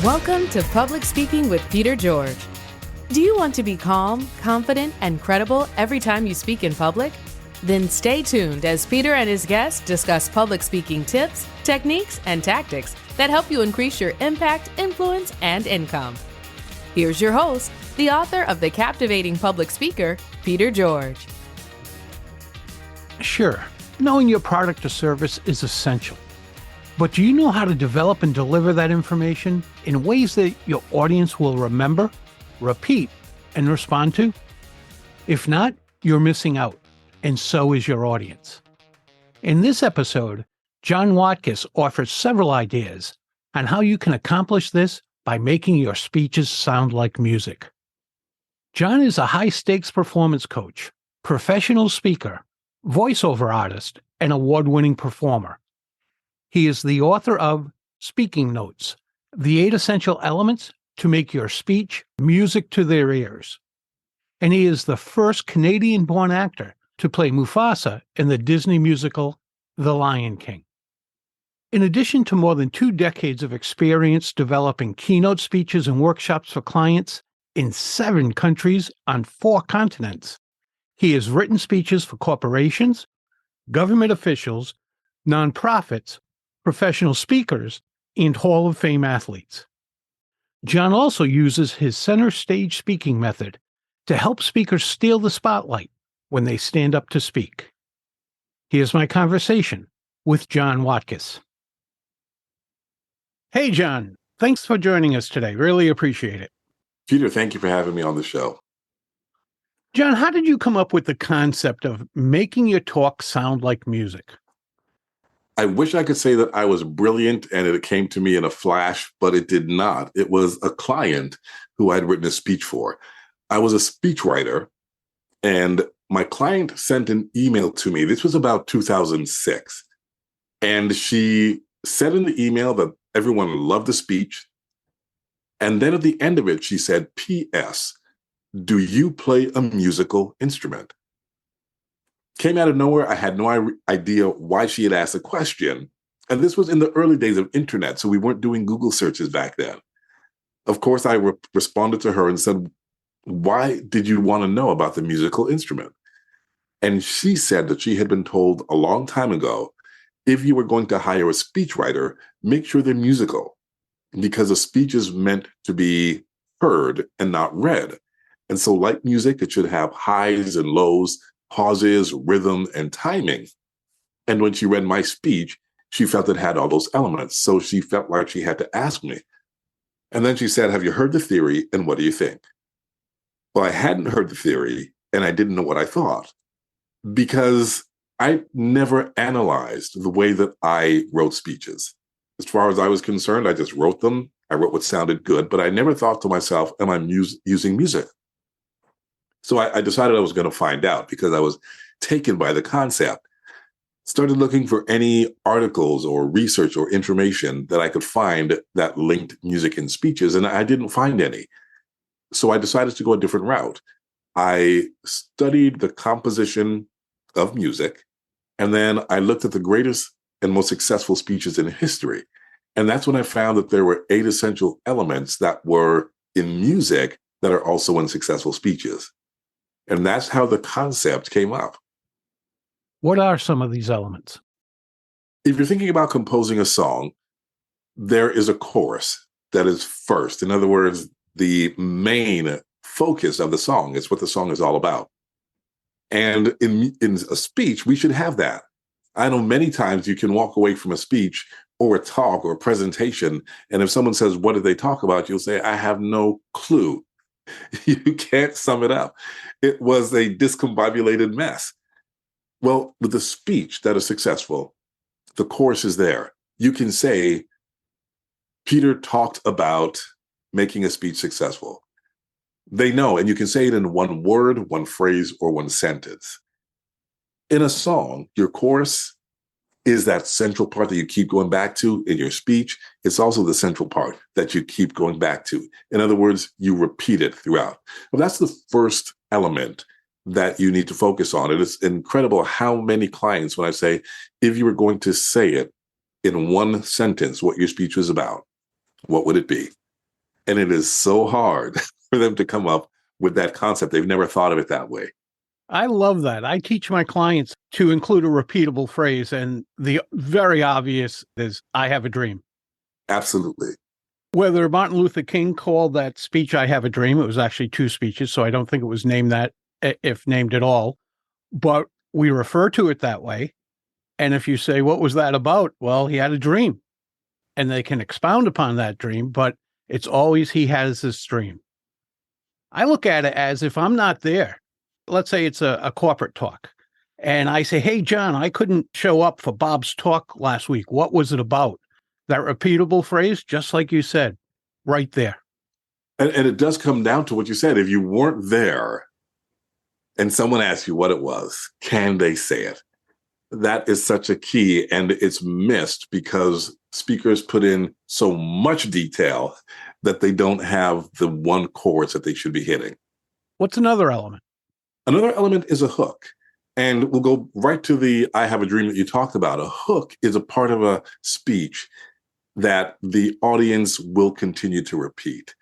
Welcome to Public Speaking with Peter George. Do you want to be calm, confident, and credible every time you speak in public? Then stay tuned as Peter and his guests discuss public speaking tips, techniques, and tactics that help you increase your impact, influence, and income. Here's your host, the author of The Captivating Public Speaker, Peter George. Sure, knowing your product or service is essential. But do you know how to develop and deliver that information in ways that your audience will remember, repeat, and respond to? If not, you're missing out, and so is your audience. In this episode, John Watkis offers several ideas on how you can accomplish this by making your speeches sound like music. John is a high-stakes performance coach, professional speaker, voiceover artist, and award-winning performer. He is the author of Speaking Notes, the 8 Essential Elements to Make Your Speech Music to Their Ears. And he is the first Canadian-born actor to play Mufasa in the Disney musical The Lion King. In addition to more than 2 decades of experience developing keynote speeches and workshops for clients in 7 countries on 4 continents, he has written speeches for corporations, government officials, nonprofits, professional speakers, and Hall of Fame athletes. John also uses his center stage speaking method to help speakers steal the spotlight when they stand up to speak. Here's my conversation with John Watkis. Hey, John. Thanks for joining us today. Really appreciate it. Peter, thank you for having me on the show. John, how did you come up with the concept of making your talk sound like music? I wish I could say that I was brilliant and it came to me in a flash, but it did not. It was a client who I'd written a speech for. I was a speechwriter, and my client sent an email to me. This was about 2006. And she said in the email that everyone loved the speech. And then at the end of it, she said, P.S., do you play a musical instrument? Came out of nowhere. I had no idea why she had asked the question. And this was in the early days of internet, so we weren't doing Google searches back then. Of course, I responded to her and said, why did you want to know about the musical instrument? And she said that she had been told a long time ago, if you were going to hire a speechwriter, make sure they're musical, because a speech is meant to be heard and not read. And so like music, it should have highs and lows, pauses, rhythm, and timing. And when she read my speech, she felt it had all those elements. So she felt like she had to ask me. And then she said, have you heard the theory, and what do you think? Well, I hadn't heard the theory, and I didn't know what I thought, because I never analyzed the way that I wrote speeches. As far as I was concerned, I just wrote them. I wrote what sounded good, but I never thought to myself, am I using music? So I decided I was going to find out, because I was taken by the concept. Started looking for any articles or research or information that I could find that linked music in speeches, and I didn't find any. So I decided to go a different route. I studied the composition of music, and then I looked at the greatest and most successful speeches in history. And that's when I found that there were 8 essential elements that were in music that are also in successful speeches. And that's how the concept came up. What are some of these elements? If you're thinking about composing a song, there is a chorus that is first. In other words, the main focus of the song is what the song is all about. And in a speech, we should have that. I know many times you can walk away from a speech or a talk or a presentation, and if someone says, what did they talk about? You'll say, I have no clue. You can't sum it up. It was a discombobulated mess. Well, with a speech that is successful, the chorus is there. You can say, Peter talked about making a speech successful. They know, and you can say it in one word, one phrase, or one sentence. In a song, your chorus is that central part that you keep going back to in your speech. It's also the central part that you keep going back to. In other words, you repeat it throughout. Well, that's the first element that you need to focus on. It is incredible how many clients, when I say, if you were going to say it in one sentence, what your speech was about, what would it be? And it is so hard for them to come up with that concept. They've never thought of it that way. I love that. I teach my clients to include a repeatable phrase, and the very obvious is, I have a dream. Absolutely. Whether Martin Luther King called that speech, I have a dream, it was actually two speeches, so I don't think it was named that, if named at all. But we refer to it that way. And if you say, what was that about? Well, he had a dream. And they can expound upon that dream, but it's always he has this dream. I look at it as, if I'm not there, let's say it's a corporate talk, and I say, hey, John, I couldn't show up for Bob's talk last week. What was it about? That repeatable phrase, just like you said, right there. And it does come down to what you said. If you weren't there and someone asked you what it was, can they say it? That is such a key, and it's missed because speakers put in so much detail that they don't have the one chorus that they should be hitting. What's another element? Another element is a hook. And we'll go right to the I have a dream that you talked about. A hook is a part of a speech that the audience will continue to repeat.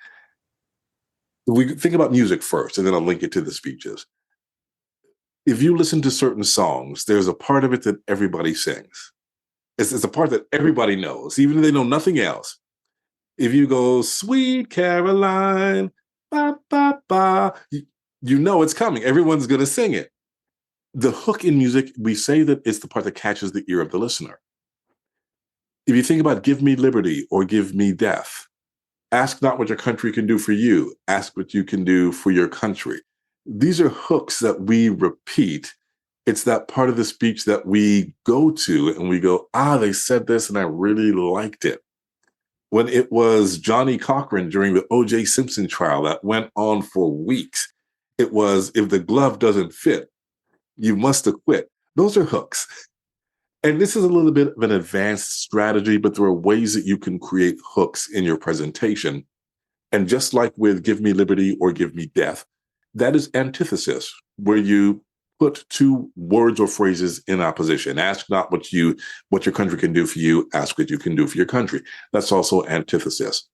We think about music first, and then I'll link it to the speeches. If you listen to certain songs, there's a part of it that everybody sings. It's a part that everybody knows, even if they know nothing else. If you go, Sweet Caroline, ba, ba, ba, you know it's coming. Everyone's going to sing it. The hook in music, we say that it's the part that catches the ear of the listener. If you think about Give Me Liberty or Give Me Death, ask not what your country can do for you, ask what you can do for your country. These are hooks that we repeat. It's that part of the speech that we go to and we go, they said this and I really liked it. When it was Johnny Cochran during the O.J. Simpson trial that went on for weeks, it was, if the glove doesn't fit, you must acquit. Those are hooks. And this is a little bit of an advanced strategy, but there are ways that you can create hooks in your presentation. And just like with Give Me Liberty or Give Me Death, that is antithesis, where you put two words or phrases in opposition. Ask not what your country can do for you, ask what you can do for your country. That's also antithesis.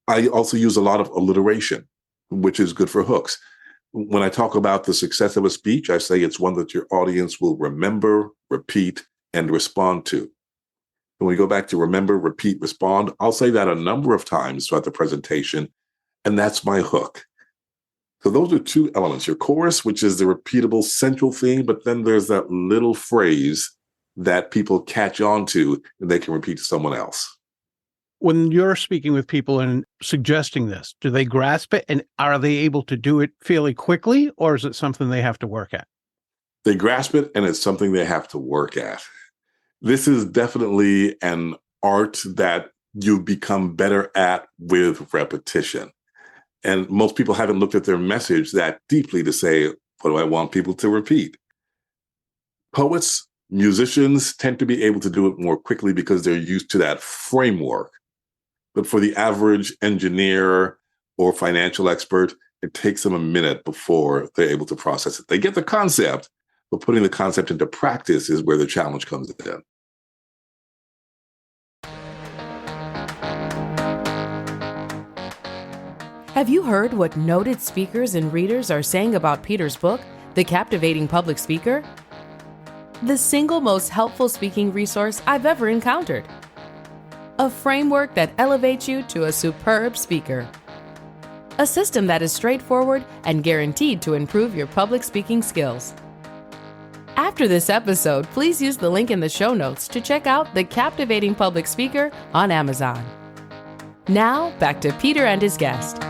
I also use a lot of alliteration, which is good for hooks. When I talk about the success of a speech, I say it's one that your audience will remember, repeat, and respond to. When we go back to remember, repeat, respond, I'll say that a number of times throughout the presentation, and that's my hook. So those are two elements, your chorus, which is the repeatable central theme, but then there's that little phrase that people catch on to and they can repeat to someone else. When you're speaking with people and suggesting this, do they grasp it, and are they able to do it fairly quickly, or is it something they have to work at? They grasp it, and it's something they have to work at. This is definitely an art that you become better at with repetition. And most people haven't looked at their message that deeply to say, what do I want people to repeat? Poets, musicians tend to be able to do it more quickly because they're used to that framework. But for the average engineer or financial expert, it takes them a minute before they're able to process it. They get the concept, but putting the concept into practice is where the challenge comes in. Have you heard what noted speakers and readers are saying about Peter's book, The Captivating Public Speaker? The single most helpful speaking resource I've ever encountered. A framework that elevates you to a superb speaker. A system that is straightforward and guaranteed to improve your public speaking skills. After this episode, please use the link in the show notes to check out The Captivating Public Speaker on Amazon. Now, back to Peter and his guest.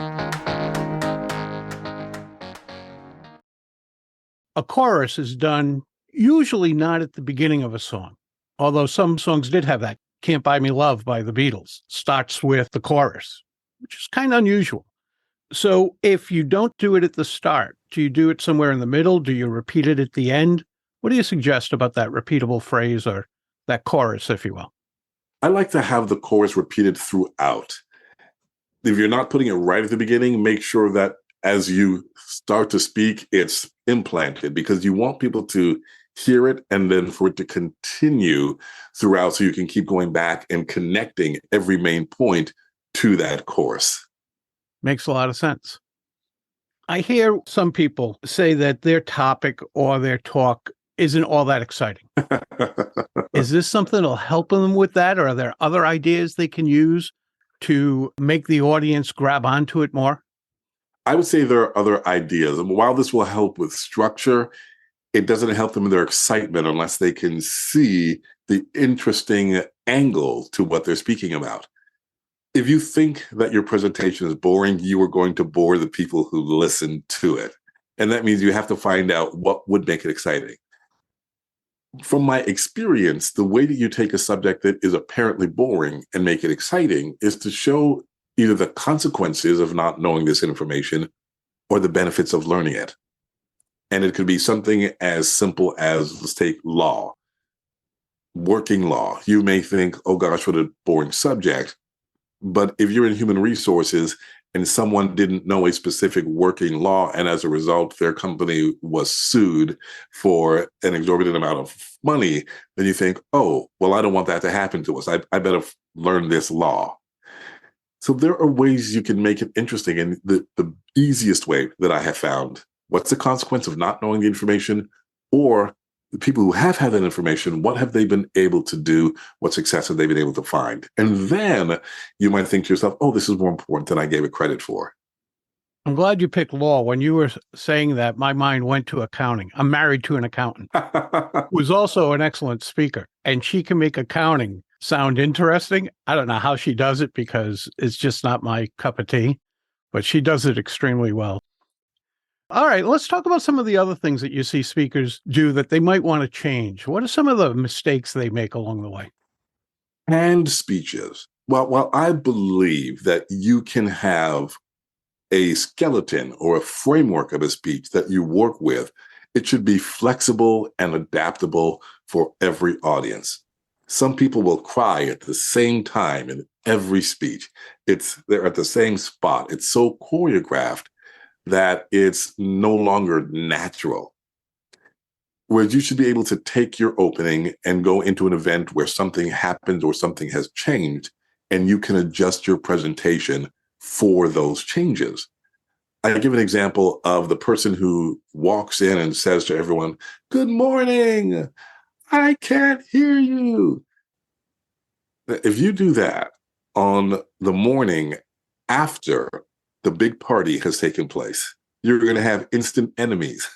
A chorus is done usually not at the beginning of a song, although some songs did have that. Can't Buy Me Love by the Beatles starts with the chorus, which is kind of unusual. So if you don't do it at the start, do you do it somewhere in the middle? Do you repeat it at the end? What do you suggest about that repeatable phrase or that chorus, if you will? I like to have the chorus repeated throughout. If you're not putting it right at the beginning, make sure that as you start to speak, it's implanted, because you want people to hear it and then for it to continue throughout so you can keep going back and connecting every main point to that chorus. Makes a lot of sense. I hear some people say that their topic or their talk isn't all that exciting. Is this something that'll help them with that? Or are there other ideas they can use to make the audience grab onto it more? I would say there are other ideas. And while this will help with structure, it doesn't help them in their excitement unless they can see the interesting angle to what they're speaking about. If you think that your presentation is boring, you are going to bore the people who listen to it. And that means you have to find out what would make it exciting. From my experience, the way that you take a subject that is apparently boring and make it exciting is to show either the consequences of not knowing this information or the benefits of learning it. And it could be something as simple as, let's take law, working law. You may think, oh gosh, what a boring subject. But if you're in human resources and someone didn't know a specific working law, and as a result, their company was sued for an exorbitant amount of money, then you think, oh, well, I don't want that to happen to us. I better learn this law. So there are ways you can make it interesting. And the easiest way that I have found, what's the consequence of not knowing the information? Or the people who have had that information, what have they been able to do? What success have they been able to find? And then you might think to yourself, oh, this is more important than I gave it credit for. I'm glad you picked law. When you were saying that, my mind went to accounting. I'm married to an accountant who's also an excellent speaker, and she can make accounting sound interesting. I don't know how she does it because it's just not my cup of tea, but she does it extremely well. All right, let's talk about some of the other things that you see speakers do that they might want to change. What are some of the mistakes they make along the way? And speeches. Well, I believe that you can have a skeleton or a framework of a speech that you work with, it should be flexible and adaptable for every audience. Some people will cry at the same time in every speech. They're at the same spot. It's so choreographed that it's no longer natural. Whereas you should be able to take your opening and go into an event where something happens or something has changed, and you can adjust your presentation for those changes. I give an example of the person who walks in and says to everyone, "Good morning, I can't hear you." If you do that on the morning after the big party has taken place, you're going to have instant enemies.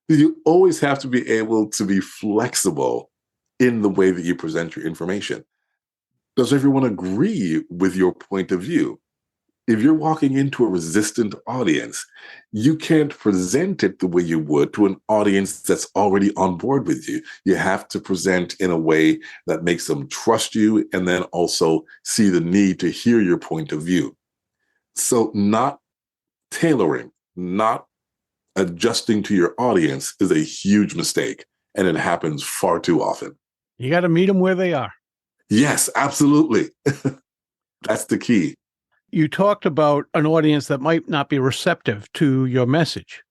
You always have to be able to be flexible in the way that you present your information. Does everyone agree with your point of view? If you're walking into a resistant audience, you can't present it the way you would to an audience that's already on board with you. You have to present in a way that makes them trust you and then also see the need to hear your point of view. So not tailoring, not adjusting to your audience is a huge mistake, and it happens far too often. You got to meet them where they are. Yes, absolutely. That's the key. You talked about an audience that might not be receptive to your message.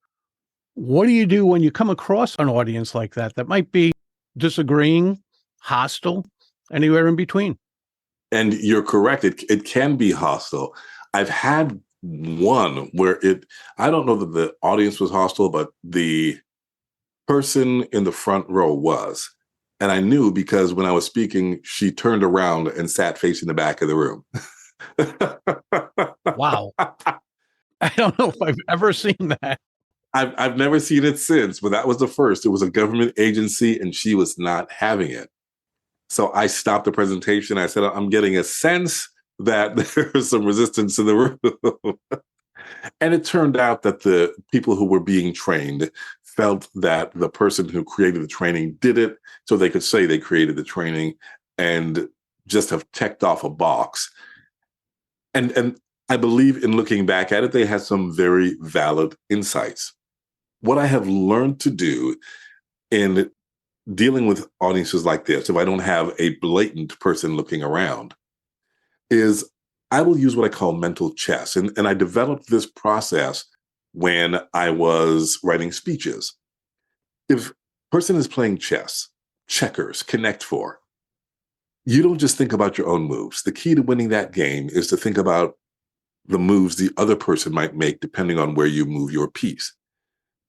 What do you do when you come across an audience like that might be disagreeing, hostile, anywhere in between? And you're correct. It can be hostile. I've had one where I don't know that the audience was hostile, but the person in the front row was. And I knew because when I was speaking, she turned around and sat facing the back of the room. Wow. I don't know if I've ever seen that. I've never seen it since, but that was the first. It was a government agency and she was not having it. So I stopped the presentation. I said, I'm getting a sense that there's some resistance in the room. And it turned out that the people who were being trained felt that the person who created the training did it so they could say they created the training and just have checked off a box. And I believe in looking back at it, they had some very valid insights. What I have learned to do in dealing with audiences like this, if I don't have a blatant person looking around, is I will use what I call mental chess. And I developed this process when I was writing speeches. If a person is playing chess, checkers, Connect Four, You don't just think about your own moves. The key to winning that game is to think about the moves the other person might make depending on where you move your piece.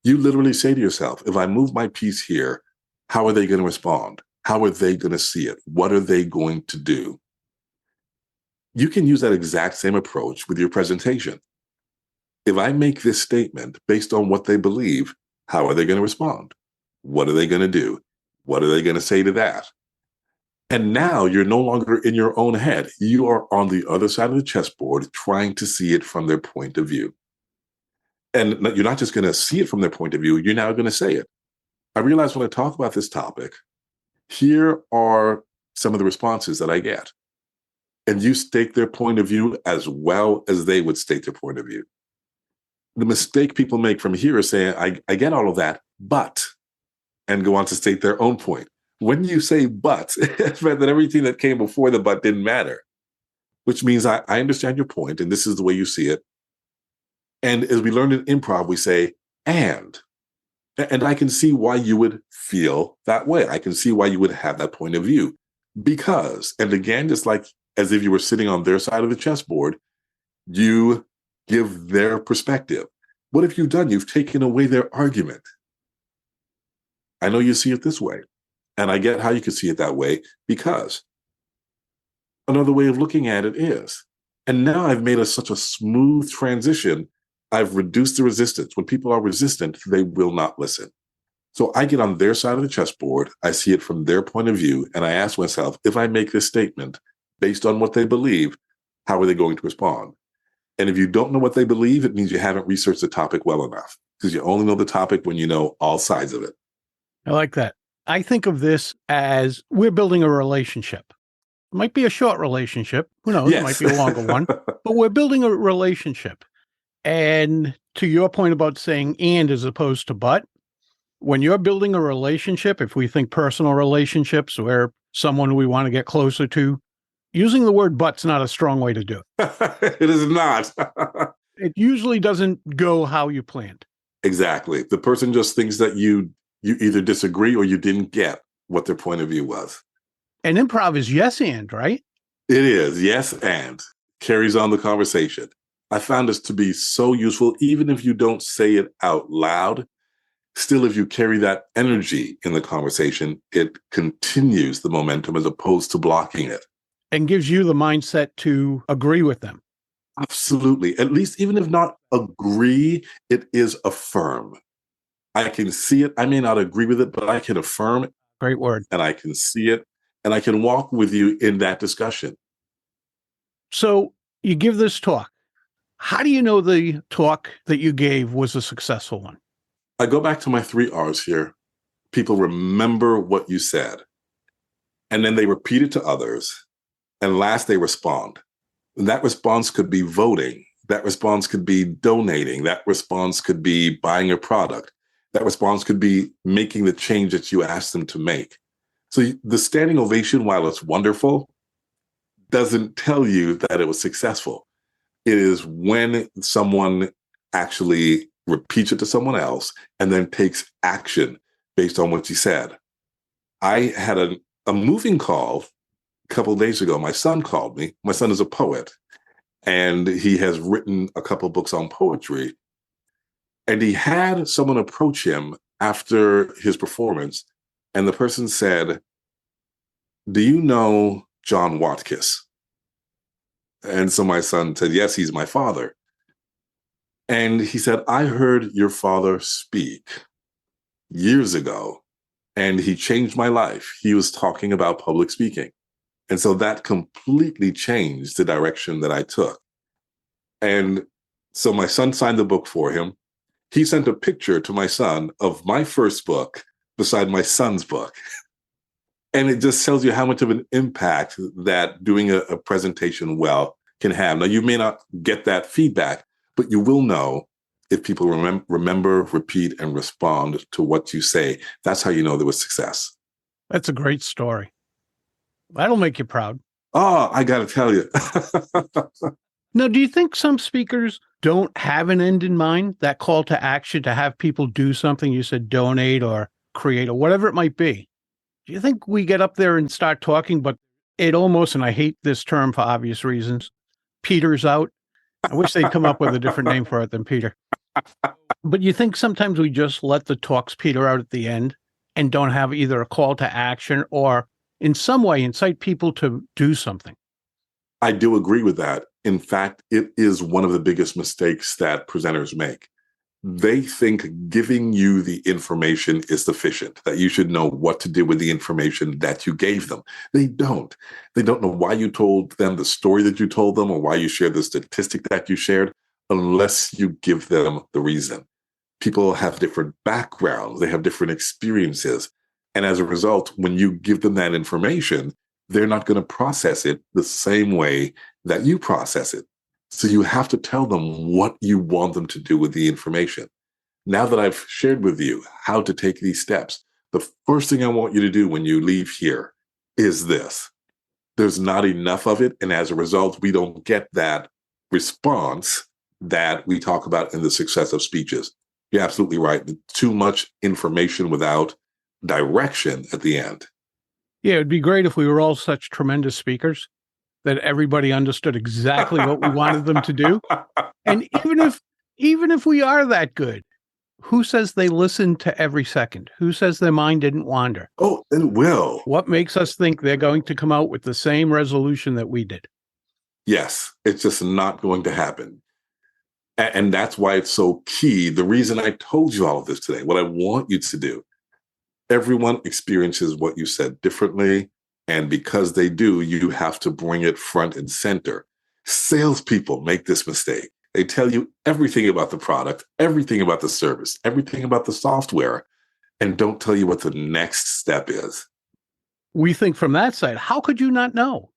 You literally say to yourself, if I move my piece here, how are they going to respond? How are they going to see it? What are they going to do? You can use that exact same approach with your presentation. If I make this statement based on what they believe, how are they going to respond? What are they going to do? What are they going to say to that? And now you're no longer in your own head. You are on the other side of the chessboard trying to see it from their point of view. And you're not just going to see it from their point of view, you're now going to say it. I realize when I talk about this topic, here are some of the responses that I get. And you state their point of view as well as they would state their point of view. The mistake people make from here is saying, I get all of that, but, and go on to state their own point. When you say but, it meant that everything that came before the but didn't matter, which means I understand your point, and this is the way you see it. And as we learned in improv, we say, and I can see why you would feel that way. I can see why you would have that point of view. Because, and again, just like as if you were sitting on their side of the chessboard, you give their perspective. What have you done? You've taken away their argument. I know you see it this way. And I get how you could see it that way, because another way of looking at it is, and now I've made such a smooth transition, I've reduced the resistance. When people are resistant, they will not listen. So I get on their side of the chessboard, I see it from their point of view, and I ask myself, if I make this statement based on what they believe, how are they going to respond? And if you don't know what they believe, it means you haven't researched the topic well enough, because you only know the topic when you know all sides of it. I like that. I think of this as we're building a relationship. It might be a short relationship. Who knows? Yes. It might be a longer one. But we're building a relationship. And to your point about saying and as opposed to but, when you're building a relationship, if we think personal relationships where someone we want to get closer to, using the word but's not a strong way to do it. It is not. It usually doesn't go how you planned. Exactly. The person just thinks that you either disagree or you didn't get what their point of view was. And improv is yes and, right? It is, yes and. Carries on the conversation. I found this to be so useful, even if you don't say it out loud. Still, if you carry that energy in the conversation, it continues the momentum as opposed to blocking it. And gives you the mindset to agree with them. Absolutely. At least even if not agree, it is affirm. I can see it. I may not agree with it, but I can affirm it. Great word. And I can see it. And I can walk with you in that discussion. So you give this talk. How do you know the talk that you gave was a successful one? I go back to my 3 R's here. People remember what you said. And then they repeat it to others. And last, they respond. And that response could be voting. That response could be donating. That response could be buying a product. That response could be making the change that you asked them to make. So the standing ovation, while it's wonderful, doesn't tell you that it was successful. It is when someone actually repeats it to someone else and then takes action based on what you said. I had a moving call a couple of days ago. My son called me. My son is a poet, and he has written a couple of books on poetry. And he had someone approach him after his performance, and the person said, "Do you know John Watkis?" And so my son said, "Yes, he's my father." And he said, "I heard your father speak years ago, and he changed my life. He was talking about public speaking." And so that completely changed the direction that I took. And so my son signed the book for him. He sent a picture to my son of my first book beside my son's book. And it just tells you how much of an impact that doing a presentation well can have. Now, you may not get that feedback, but you will know if people remember, repeat, and respond to what you say. That's how you know there was success. That's a great story. That'll make you proud. Oh, I got to tell you. Now, do you think some speakers don't have an end in mind, that call to action to have people do something? You said donate or create or whatever it might be. Do you think we get up there and start talking, but It almost, and I hate this term for obvious reasons, peters out. I wish they'd come up with a different name for it than Peter. But you think sometimes we just let the talks peter out at the end and don't have either a call to action or in some way incite people to do something? I do agree with that. In fact, it is one of the biggest mistakes that presenters make. They think giving you the information is sufficient, that you should know what to do with the information that you gave them. They don't. They don't know why you told them the story that you told them or why you shared the statistic that you shared unless you give them the reason. People have different backgrounds. They have different experiences. And as a result, when you give them that information, they're not going to process it the same way that you process it. So you have to tell them what you want them to do with the information. Now that I've shared with you how to take these steps, the first thing I want you to do when you leave here is this. There's not enough of it. And as a result, we don't get that response that we talk about in the success of speeches. You're absolutely right. Too much information without direction at the end. Yeah, it'd be great if we were all such tremendous speakers that everybody understood exactly what we wanted them to do. And even if we are that good, who says they listened to every second? Who says their mind didn't wander? Oh, it will. What makes us think they're going to come out with the same resolution that we did? Yes, it's just not going to happen. And that's why it's so key. The reason I told you all of this today, what I want you to do, everyone experiences what you said differently. And because they do, you have to bring it front and center. Salespeople make this mistake. They tell you everything about the product, everything about the service, everything about the software, and don't tell you what the next step is. We think from that side, how could you not know?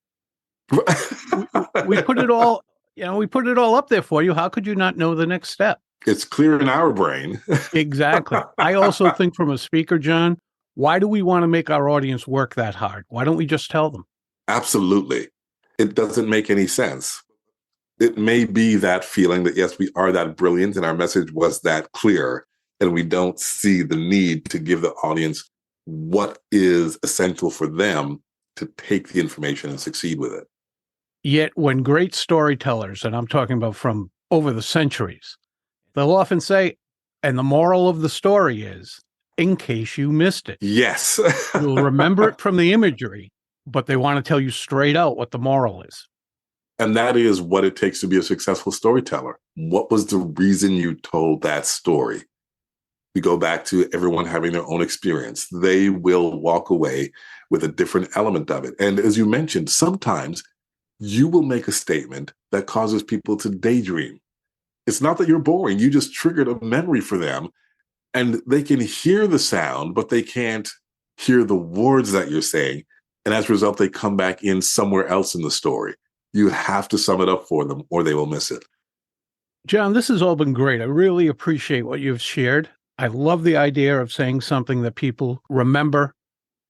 we put it all, we put it all up there for you. How could you not know the next step? It's clear in our brain. Exactly. I also think from a speaker, John, why do we want to make our audience work that hard? Why don't we just tell them? Absolutely. It doesn't make any sense. It may be that feeling that, yes, we are that brilliant and our message was that clear, and we don't see the need to give the audience what is essential for them to take the information and succeed with it. Yet when great storytellers, and I'm talking about from over the centuries, they'll often say, and the moral of the story is, in case you missed it. Yes. You'll remember it from the imagery, but they want to tell you straight out what the moral is. And that is what it takes to be a successful storyteller. What was the reason you told that story? We go back to everyone having their own experience. They will walk away with a different element of it. And as you mentioned, sometimes you will make a statement that causes people to daydream. It's not that you're boring. You just triggered a memory for them. And they can hear the sound, but they can't hear the words that you're saying. And as a result, they come back in somewhere else in the story. You have to sum it up for them or they will miss it. John, this has all been great. I really appreciate what you've shared. I love the idea of saying something that people remember,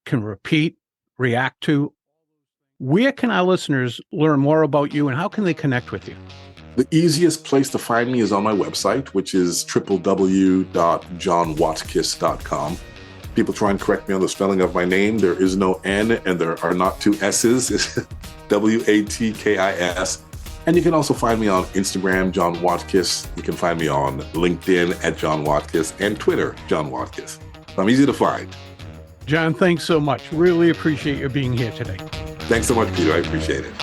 can repeat, react to. Where can our listeners learn more about you and how can they connect with you? The easiest place to find me is on my website, which is www.johnwatkis.com. People try and correct me on the spelling of my name. There is no N and there are not two S's. It's Watkis. And you can also find me on Instagram, John Watkis. You can find me on LinkedIn at John Watkis and Twitter, John Watkis. So I'm easy to find. John, thanks so much. Really appreciate you being here today. Thanks so much, Peter. I appreciate it.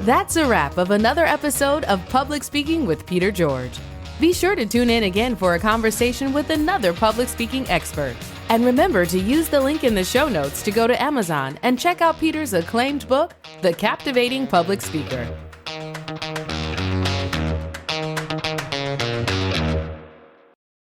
That's a wrap of another episode of Public Speaking with Peter George. Be sure to tune in again for a conversation with another public speaking expert. And remember to use the link in the show notes to go to Amazon and check out Peter's acclaimed book, The Captivating Public Speaker.